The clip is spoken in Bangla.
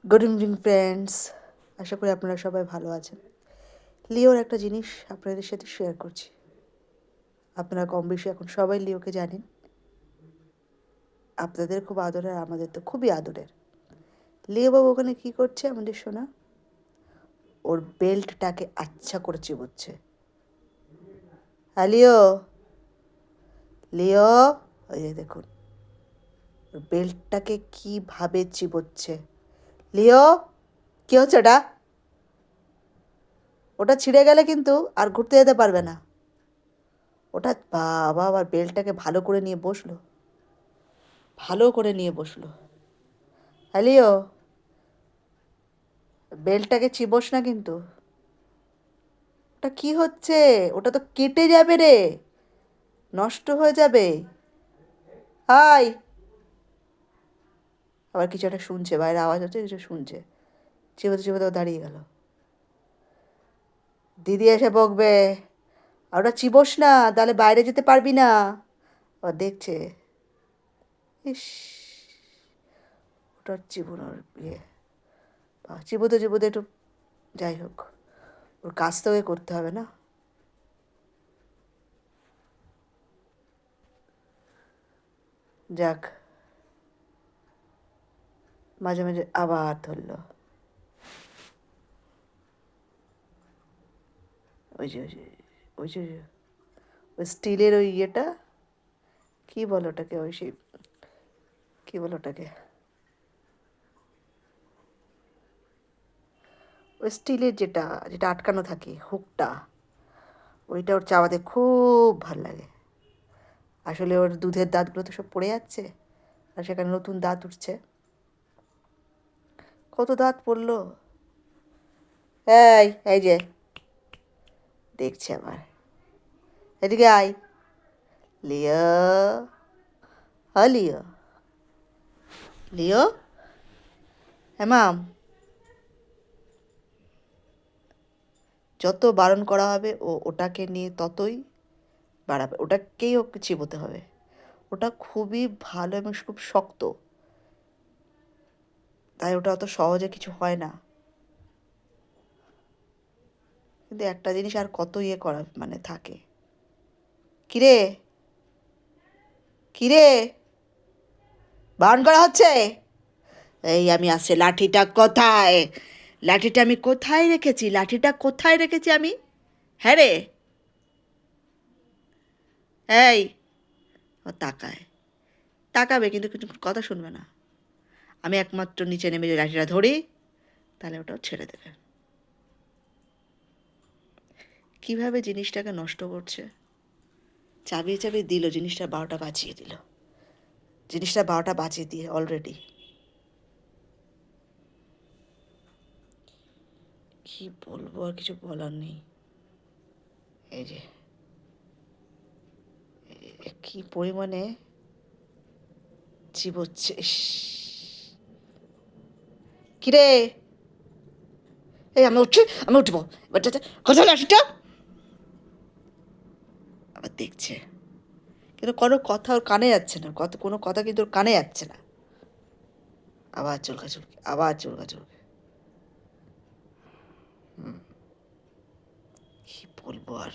গুড ইভিনিং ফ্রেন্ডস, আশা করি আপনারা সবাই ভালো আছেন। লিওর একটা জিনিস আপনাদের সাথে শেয়ার করছি। আপনারা কম বেশি এখন সবাই লিওকে জানেন। আপনাদের খুব আদরের, আমাদের তো খুবই আদরের। লিও বাবু ওখানে কী করছে আমাদের শোনা? ওর বেল্টটাকে আচ্ছা করে চিবোচ্ছে। হ্যাঁ লিও, লিও, ওই যে দেখুন ওর বেল্টটাকে কীভাবে চিবোচ্ছে। লিও, কী হচ্ছে ওটা? ওটা ছিঁড়ে গেলে কিন্তু আর ঘুরতে যেতে পারবে না। ওটা বাবা আবার বেল্টটাকে ভালো করে নিয়ে বসলো, ভালো করে নিয়ে বসলো। হ্যালিও, বেল্টটাকে চিবোস না কিন্তু। ওটা কি হচ্ছে? ওটা তো কেটে যাবে রে, নষ্ট হয়ে যাবে। হাই, আবার কিছু একটা শুনছে, বাইরে আওয়াজ হচ্ছে, কিছু শুনছে। চিবোতে চিবোতে দাঁড়িয়ে গেল। দিদি এসে বকবে, আর ওটা চিবোস না, তাহলে বাইরে যেতে পারবি না। আবার দেখছে, ইস, ওটার চিবোনোর ইয়ে, চিবোতে চিবোতে একটু, যাই হোক, ওর কাজ তো ওকে করতে হবে না। যাক, মাঝে মাঝে আবার ধরলো। ওই যে ওই যে ওই যে ওই স্টিলের ওই ইয়েটা, কী বলো ওটাকে, ওই সেই কী বলো ওটাকে, ওই স্টিলের যেটা যেটা আটকানো থাকে হুকটা, ওইটা ওর চাওয়াতে খুব ভাল লাগে। আসলে ওর দুধের দাঁতগুলো তো সব পড়ে যাচ্ছে, আর সেখানে নতুন দাঁত উঠছে। কত দাঁত পড়লো! এই এই যে দেখছে আবার, এদিকে আয় লিও, হ লিও, লিও, হ্যাঁ মাম। যত বারণ করা হবে ও ওটাকে নিয়ে ততই বাড়াবে, ওটাকেই ওকে চিবোতে হবে। ওটা খুবই ভালো এবং খুব শক্ত, তাই ওটা অত সহজে কিছু হয় না। কিন্তু একটা জিনিস আর কত ইয়ে করা মানে থাকে। কিরে, কিরে, বারণ করা হচ্ছে? এই আমি আসছে, লাঠিটা কোথায়? লাঠিটা আমি কোথায় রেখেছি? লাঠিটা কোথায় রেখেছি আমি? হ্যাঁ রে, এই, ও তাকায়, তাকাবে কিন্তু কিছু কথা শুনবে না। আমি একমাত্র নিচে নেমে যে লাঠিটা ধরি, তাহলে ওটাও ছেড়ে দেবে। কিভাবে জিনিসটাকে নষ্ট করছে, চাবিয়ে চাবিয়ে দিল, জিনিসটা 12টা বাঁচিয়ে দিল, জিনিসটা 12টা বাঁচিয়ে দিয়ে অলরেডি। কি বলবো, আর কিছু বলার নেই। এই যে কি পরিমাণে চিবোচ্ছে! কিরে, এই আমি উঠছি, আমি উঠবো এবার, কোথায় লাঠিটা? আবার দেখছে, কিন্তু কোনো কথা ওর কানে যাচ্ছে না, কোনো কথা কিন্তু ওর কানে যাচ্ছে না। আবার চুলকা চুলকি, আবার চুলকা চুলকি। কি বলবো আর।